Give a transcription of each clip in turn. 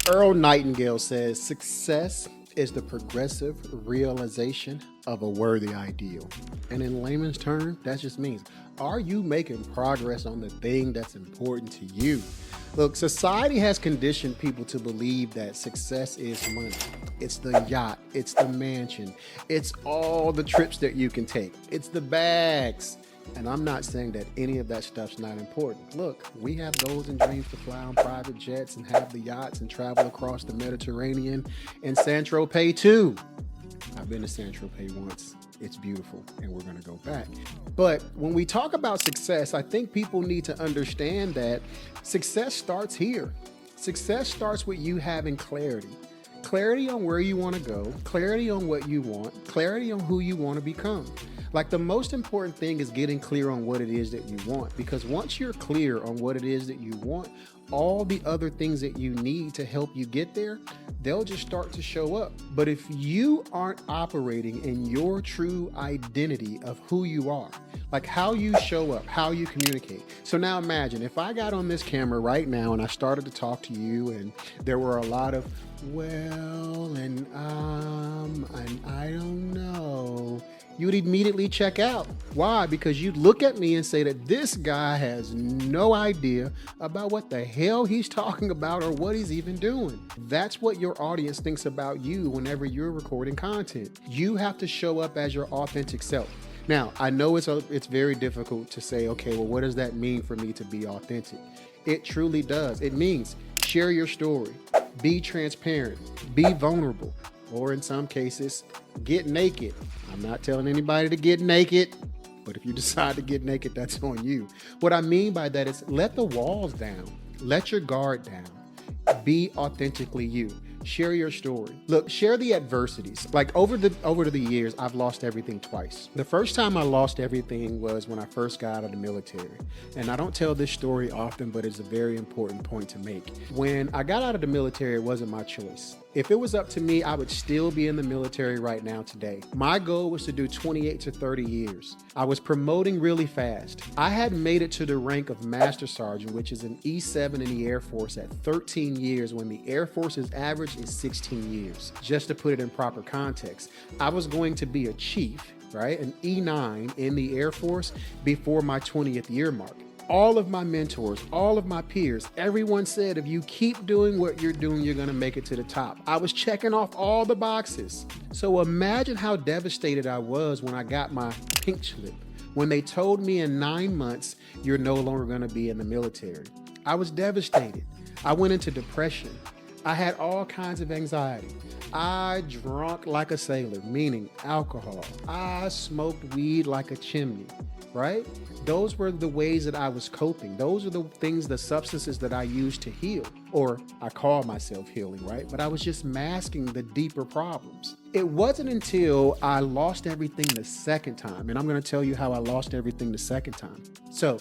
Earl Nightingale says success is the progressive realization of a worthy ideal. And in layman's terms, that just means, are you making progress on the thing that's important to you? Look, society has conditioned people to believe that success is money. It's the yacht, it's the mansion, it's all the trips that you can take, it's the bags. And I'm not saying that any of that stuff's not important. Look, we have goals and dreams to fly on private jets and have the yachts and travel across the Mediterranean and Saint-Tropez too. I've been to Saint-Tropez once. It's beautiful, and we're going to go back. But when we talk about success, I think people need to understand that success starts here. Success starts with you having clarity. Clarity on where you want to go, clarity on what you want, clarity on who you want to become. Like, the most important thing is getting clear on what it is that you want, because once you're clear on what it is that you want, all the other things that you need to help you get there, they'll just start to show up. But if you aren't operating in your true identity of who you are, like how you show up, how you communicate. So now imagine if I got on this camera right now and I started to talk to you and there were a lot of, well, and I don't know. You would immediately check out. Why? Because you'd look at me and say that this guy has no idea about what the hell he's talking about or what he's even doing. That's what your audience thinks about you whenever you're recording content. You have to show up as your authentic self. Now, I know it's very difficult to say, okay, well, what does that mean for me to be authentic? It truly does. It means share your story, be transparent, be vulnerable, or in some cases, get naked. I'm not telling anybody to get naked, but if you decide to get naked, that's on you. What I mean by that is let the walls down, let your guard down, be authentically you. Share your story. Look, share the adversities. Like over the years, I've lost everything twice. The first time I lost everything was when I first got out of the military. And I don't tell this story often, but it's a very important point to make. When I got out of the military, it wasn't my choice. If it was up to me, I would still be in the military right now today. My goal was to do 28 to 30 years. I was promoting really fast. I had made it to the rank of Master Sergeant, which is an E7 in the Air Force, at 13 years when the Air Force's average is 16 years. Just to put it in proper context, I was going to be a chief, right? An E9 in the Air Force before my 20th year mark. All of my mentors, all of my peers, everyone said, if you keep doing what you're doing, you're going to make it to the top. I was checking off all the boxes. So imagine how devastated I was when I got my pink slip, when they told me in 9 months, you're no longer going to be in the military. I was devastated. I went into depression. I had all kinds of anxiety. I drank like a sailor, meaning alcohol. I smoked weed like a chimney, right? Those were the ways that I was coping. Those are the things, the substances that I used to heal, or I call myself healing, right? But I was just masking the deeper problems. It wasn't until I lost everything the second time, and I'm going to tell you how I lost everything the second time. So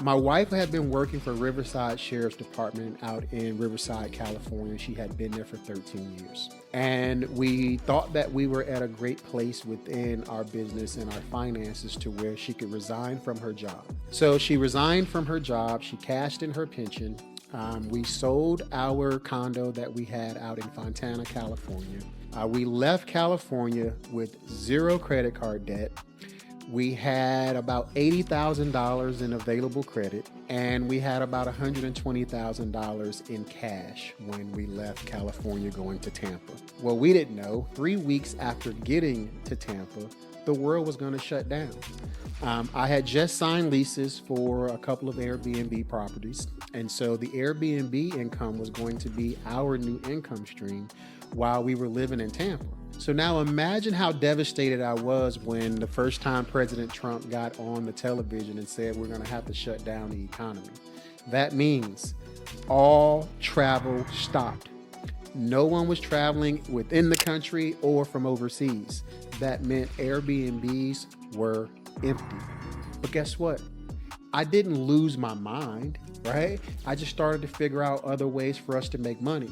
my wife had been working for Riverside Sheriff's Department out in Riverside, California. She had been there for 13 years. And we thought that we were at a great place within our business and our finances to where she could resign from her job. So she resigned from her job. She cashed in her pension. We sold our condo that we had out in Fontana, California. We left California with zero credit card debt. We had about $80,000 in available credit, and we had about $120,000 in cash when we left California going to Tampa. Well, we didn't know 3 weeks after getting to Tampa, the world was going to shut down. I had just signed leases for a couple of Airbnb properties, and so the Airbnb income was going to be our new income stream while we were living in Tampa. So now imagine how devastated I was when the first time President Trump got on the television and said we're going to have to shut down the economy. That means all travel stopped. No one was traveling within the country or from overseas. That meant Airbnbs were empty. But guess what? I didn't lose my mind, right? I just started to figure out other ways for us to make money.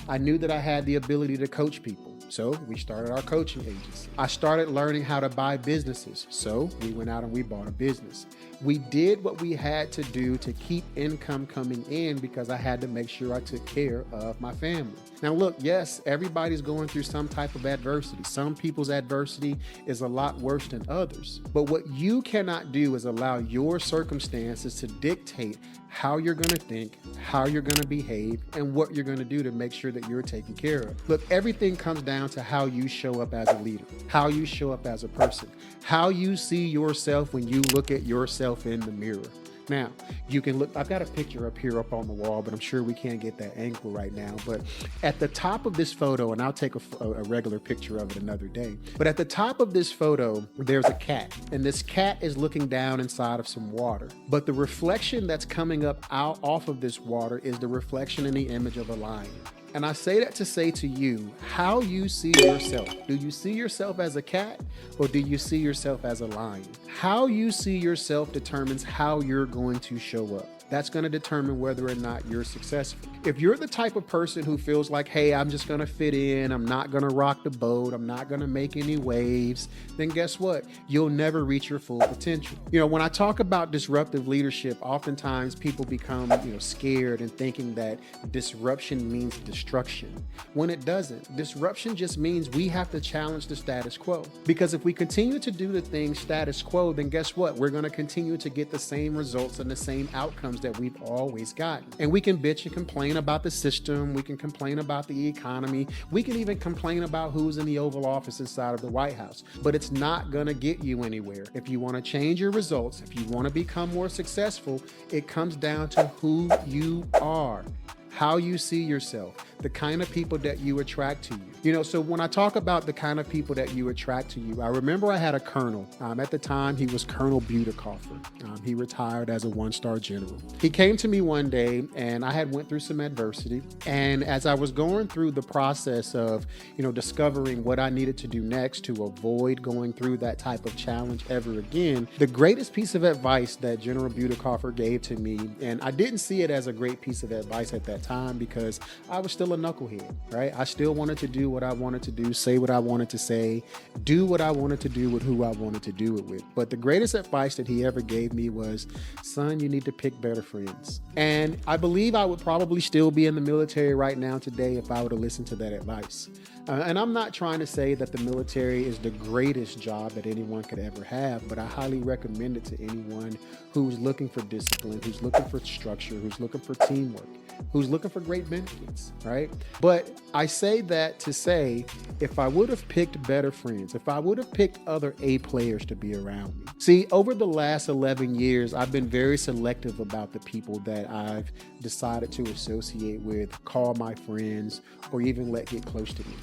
I knew that I had the ability to coach people. So we started our coaching agency. I started learning how to buy businesses. So we went out and we bought a business. We did what we had to do to keep income coming in because I had to make sure I took care of my family. Now, look, yes, everybody's going through some type of adversity. Some people's adversity is a lot worse than others. But what you cannot do is allow your circumstances to dictate how you're going to think, how you're going to behave, and what you're going to do to make sure that you're taken care of. Look, everything comes down to how you show up as a leader, how you show up as a person, how you see yourself when you look at yourself in the mirror. Now, you can look, I've got a picture up here up on the wall, but I'm sure we can't get that angle right now. But at the top of this photo, and I'll take a regular picture of it another day, but at the top of this photo, there's a cat, and this cat is looking down inside of some water. But the reflection that's coming up out off of this water is the reflection in the image of a lion. And I say that to say to you, how you see yourself. Do you see yourself as a cat or do you see yourself as a lion? How you see yourself determines how you're going to show up. That's going to determine whether or not you're successful. If you're the type of person who feels like, hey, I'm just going to fit in, I'm not going to rock the boat, I'm not going to make any waves, then guess what? You'll never reach your full potential. When I talk about disruptive leadership, oftentimes people become, scared and thinking that disruption means destruction. When it doesn't. Disruption just means we have to challenge the status quo. Because if we continue to do the things status quo, then guess what? We're going to continue to get the same results and the same outcomes that we've always gotten. And we can bitch and complain about the system. We can complain about the economy. We can even complain about who's in the Oval Office inside of the White House. But it's not going to get you anywhere. If you want to change your results, if you want to become more successful, it comes down to who you are, how you see yourself, the kind of people that you attract to you. So when I talk about the kind of people that you attract to you, I remember I had a colonel. At the time, he was Colonel Butekoffer. He retired as a one-star general. He came to me one day, and I had went through some adversity. And as I was going through the process of, discovering what I needed to do next to avoid going through that type of challenge ever again, the greatest piece of advice that General Butekoffer gave to me, and I didn't see it as a great piece of advice at that time because I was still a knucklehead, right? I still wanted to do what I wanted to do, say what I wanted to say, do what I wanted to do with who I wanted to do it with. But the greatest advice that he ever gave me was, son, you need to pick better friends. And I believe I would probably still be in the military right now today if I would have listened to that advice. And I'm not trying to say that the military is the greatest job that anyone could ever have, but I highly recommend it to anyone who's looking for discipline, who's looking for structure, who's looking for teamwork, who's looking for great benefits, right? But I say that to say, if I would have picked better friends, if I would have picked other A players to be around me. See, over the last 11 years, I've been very selective about the people that I've decided to associate with, call my friends, or even let get close to me.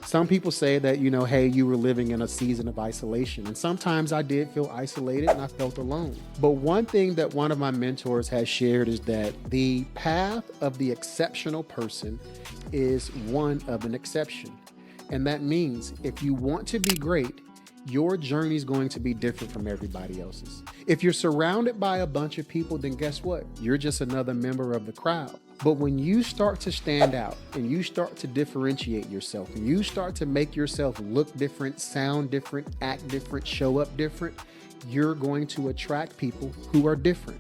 Some people say that, hey, you were living in a season of isolation. And sometimes I did feel isolated and I felt alone. But one thing that one of my mentors has shared is that the path of the exceptional person is one of an exception. And that means if you want to be great, your journey is going to be different from everybody else's. If you're surrounded by a bunch of people, then guess what? You're just another member of the crowd. But when you start to stand out and you start to differentiate yourself and you start to make yourself look different, sound different, act different, show up different, you're going to attract people who are different.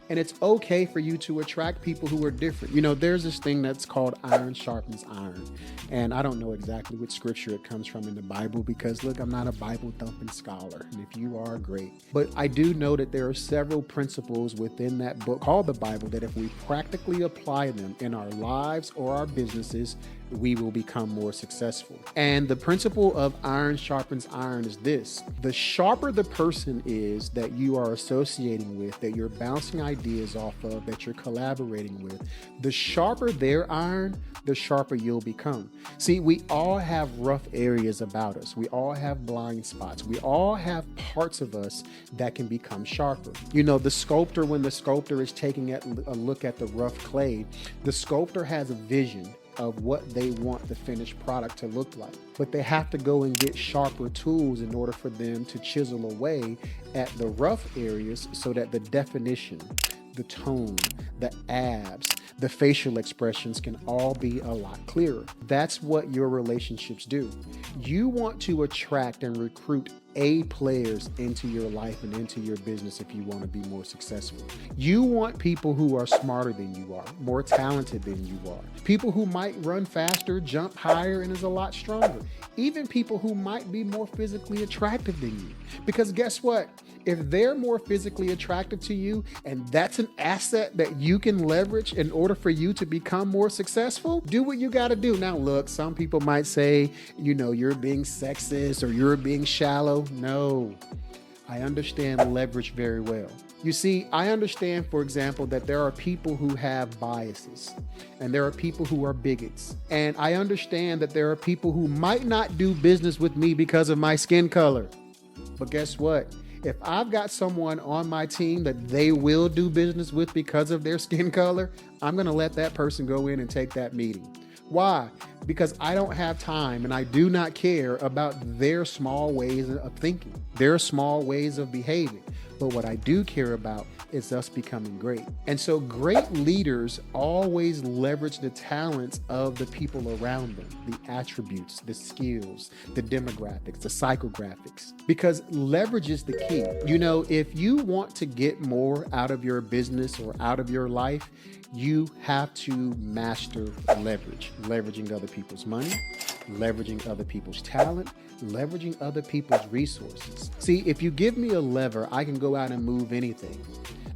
And it's okay for you to attract people who are different. There's this thing that's called iron sharpens iron. And I don't know exactly which scripture it comes from in the Bible because, look, I'm not a Bible thumping scholar. And if you are, great. But I do know that there are several principles within that book called the Bible that if we practically apply them in our lives or our businesses, we will become more successful. And the principle of iron sharpens iron is this: the sharper the person is that you are associating with, that you're bouncing ideas off of, that you're collaborating with, the sharper their iron, the sharper you'll become. See, we all have rough areas about us. We all have blind spots. We all have parts of us that can become sharper. The sculptor, when the sculptor is taking a look at the rough clay, the sculptor has a vision of what they want the finished product to look like. But they have to go and get sharper tools in order for them to chisel away at the rough areas so that the definition, the tone, the abs, the facial expressions can all be a lot clearer. That's what your relationships do. You want to attract and recruit A players into your life and into your business if you want to be more successful. You want people who are smarter than you are, more talented than you are, people who might run faster, jump higher, and is a lot stronger, even people who might be more physically attractive than you. Because guess what? If they're more physically attractive to you, and that's an asset that you can leverage in order for you to become more successful, do what you got to do. Now, look, some people might say, you're being sexist or you're being shallow. No, I understand leverage very well. You see, I understand, for example, that there are people who have biases and there are people who are bigots. And I understand that there are people who might not do business with me because of my skin color. But guess what? If I've got someone on my team that they will do business with because of their skin color, I'm going to let that person go in and take that meeting. Why? Because I don't have time and I do not care about their small ways of thinking, their small ways of behaving. But what I do care about is us becoming great. And so great leaders always leverage the talents of the people around them, the attributes, the skills, the demographics, the psychographics, because leverage is the key. If you want to get more out of your business or out of your life, you have to master leverage, leveraging other people's money, leveraging other people's talent, leveraging other people's resources. See, if you give me a lever, I can go out and move anything.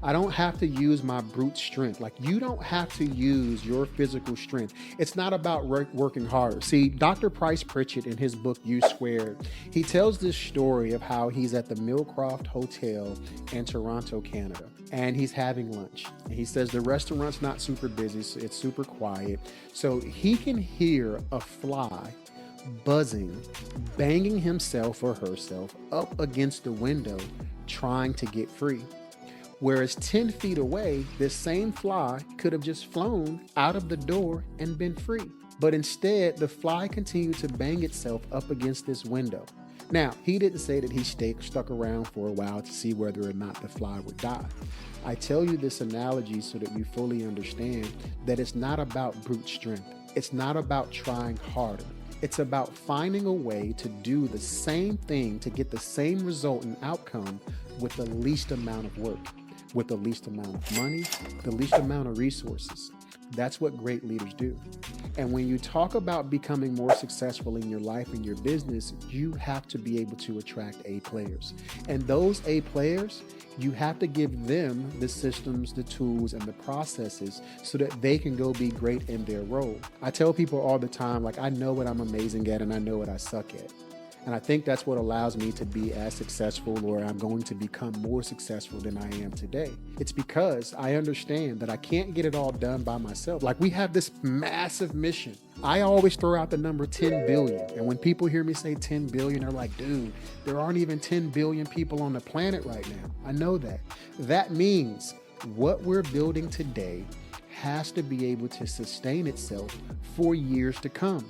I don't have to use my brute strength. Like, you don't have to use your physical strength. It's not about working harder. See, Dr. Price Pritchett, in his book, U Squared, he tells this story of how he's at the Millcroft Hotel in Toronto, Canada, and he's having lunch. And he says the restaurant's not super busy, so it's super quiet. So he can hear a fly buzzing, banging himself or herself up against the window, trying to get free. Whereas 10 feet away, this same fly could have just flown out of the door and been free. But instead, the fly continued to bang itself up against this window. Now, he didn't say that he stuck around for a while to see whether or not the fly would die. I tell you this analogy so that you fully understand that it's not about brute strength. It's not about trying harder. It's about finding a way to do the same thing to get the same result and outcome with the least amount of work, with the least amount of money, the least amount of resources. That's what great leaders do. And when you talk about becoming more successful in your life and your business, you have to be able to attract A players. And those A players, you have to give them the systems, the tools, and the processes so that they can go be great in their role. I tell people all the time, like, I know what I'm amazing at and I know what I suck at. And I think that's what allows me to be as successful, or I'm going to become more successful than I am today. It's because I understand that I can't get it all done by myself. Like, we have this massive mission. I always throw out the number 10 billion. And when people hear me say 10 billion, they're like, dude, there aren't even 10 billion people on the planet right now. I know that. That means what we're building today has to be able to sustain itself for years to come.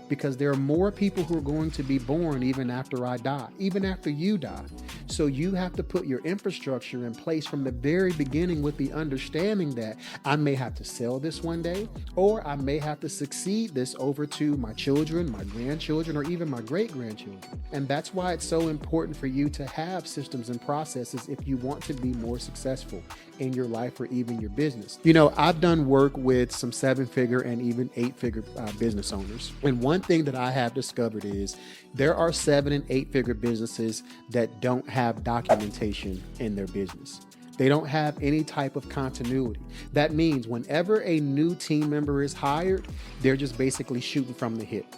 Because there are more people who are going to be born even after I die, even after you die. So you have to put your infrastructure in place from the very beginning with the understanding that I may have to sell this one day, or I may have to succeed this over to my children, my grandchildren, or even my great-grandchildren. And that's why it's so important for you to have systems and processes if you want to be more successful in your life or even your business. I've done work with some 7-figure and even 8-figure business owners. And one thing that I have discovered is there are 7- and 8-figure businesses that don't have documentation in their business. They don't have any type of continuity. That means whenever a new team member is hired, they're just basically shooting from the hip.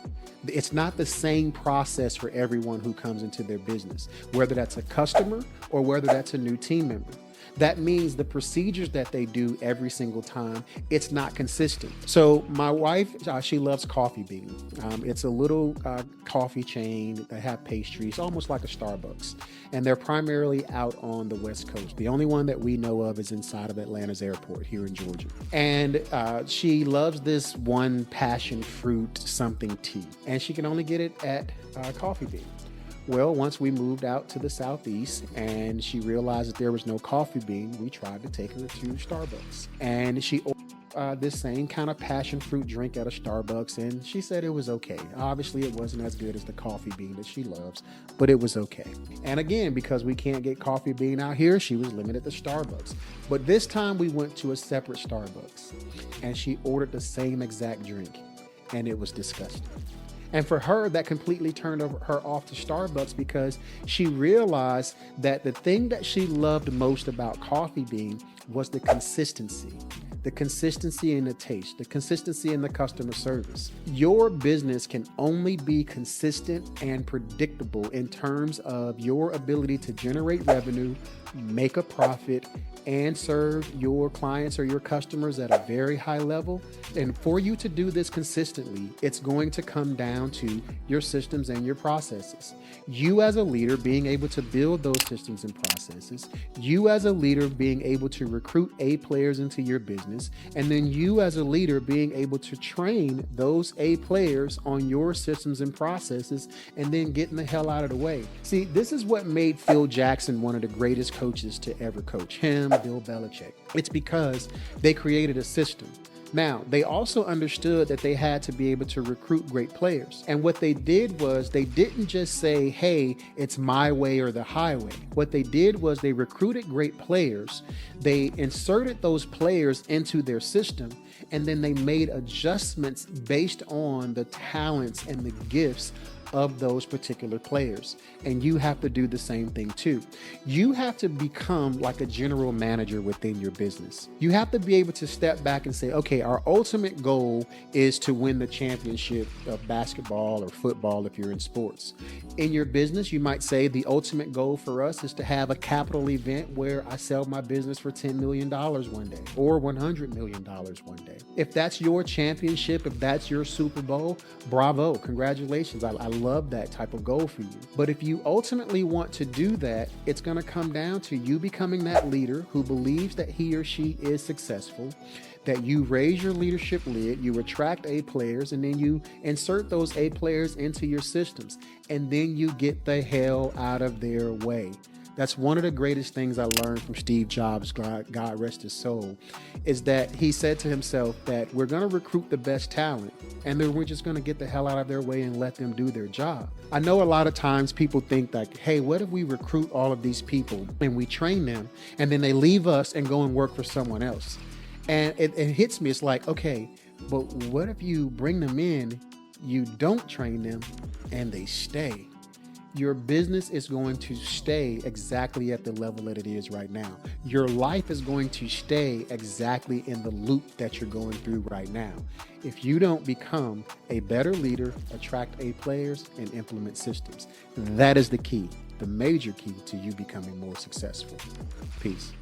It's not the same process for everyone who comes into their business, whether that's a customer or whether that's a new team member. That means the procedures that they do every single time, it's not consistent. So my wife, she loves Coffee Bean. It's a little coffee chain that have pastries, almost like a Starbucks. And they're primarily out on the West Coast. The only one that we know of is inside of Atlanta's airport here in Georgia. And she loves this one passion fruit something tea. And she can only get it at Coffee Bean. Well, once we moved out to the Southeast and she realized that there was no Coffee Bean, we tried to take her to Starbucks. And she ordered this same kind of passion fruit drink at a Starbucks, and she said it was okay. Obviously, it wasn't as good as the coffee bean that she loves, but it was okay. And again, because we can't get coffee bean out here, she was limited to Starbucks. But this time we went to a separate Starbucks, and she ordered the same exact drink, and it was disgusting. And for her, that completely turned her off to Starbucks because she realized that the thing that she loved most about Coffee Bean was the consistency. The consistency in the taste, the consistency in the customer service. Your business can only be consistent and predictable in terms of your ability to generate revenue, make a profit, and serve your clients or your customers at a very high level. And for you to do this consistently, it's going to come down to your systems and your processes. You as a leader being able to build those systems and processes, you as a leader being able to recruit A players into your business, and then you as a leader being able to train those A players on your systems and processes, and then getting the hell out of the way. See, this is what made Phil Jackson one of the greatest coaches to ever coach. Him, Bill Belichick. It's because they created a system. Now, they also understood that they had to be able to recruit great players. And what they did was they didn't just say, hey, it's my way or the highway. What they did was they recruited great players. They inserted those players into their system, and then they made adjustments based on the talents and the gifts of those particular players. And you have to do the same thing too. You have to become like a general manager within your business. You have to be able to step back and say, okay, our ultimate goal is to win the championship of basketball or football if you're in sports. In your business, you might say the ultimate goal for us is to have a capital event where I sell my business for $10 million one day or $100 million one day. If that's your championship, if that's your Super Bowl, bravo, congratulations. I love that type of goal for you. But if you ultimately want to do that, it's going to come down to you becoming that leader who believes that he or she is successful, that you raise your leadership lid, you attract A players, and then you insert those A players into your systems, and then you get the hell out of their way. That's one of the greatest things I learned from Steve Jobs, God rest his soul, is that he said to himself that we're going to recruit the best talent, and then we're just going to get the hell out of their way and let them do their job. I know a lot of times people think like, hey, what if we recruit all of these people and we train them, and then they leave us and go and work for someone else? And it hits me. It's like, okay, but what if you bring them in, you don't train them, and they stay? Your business is going to stay exactly at the level that it is right now. Your life is going to stay exactly in the loop that you're going through right now. If you don't become a better leader, attract A players, and implement systems, that is the key, the major key to you becoming more successful. Peace.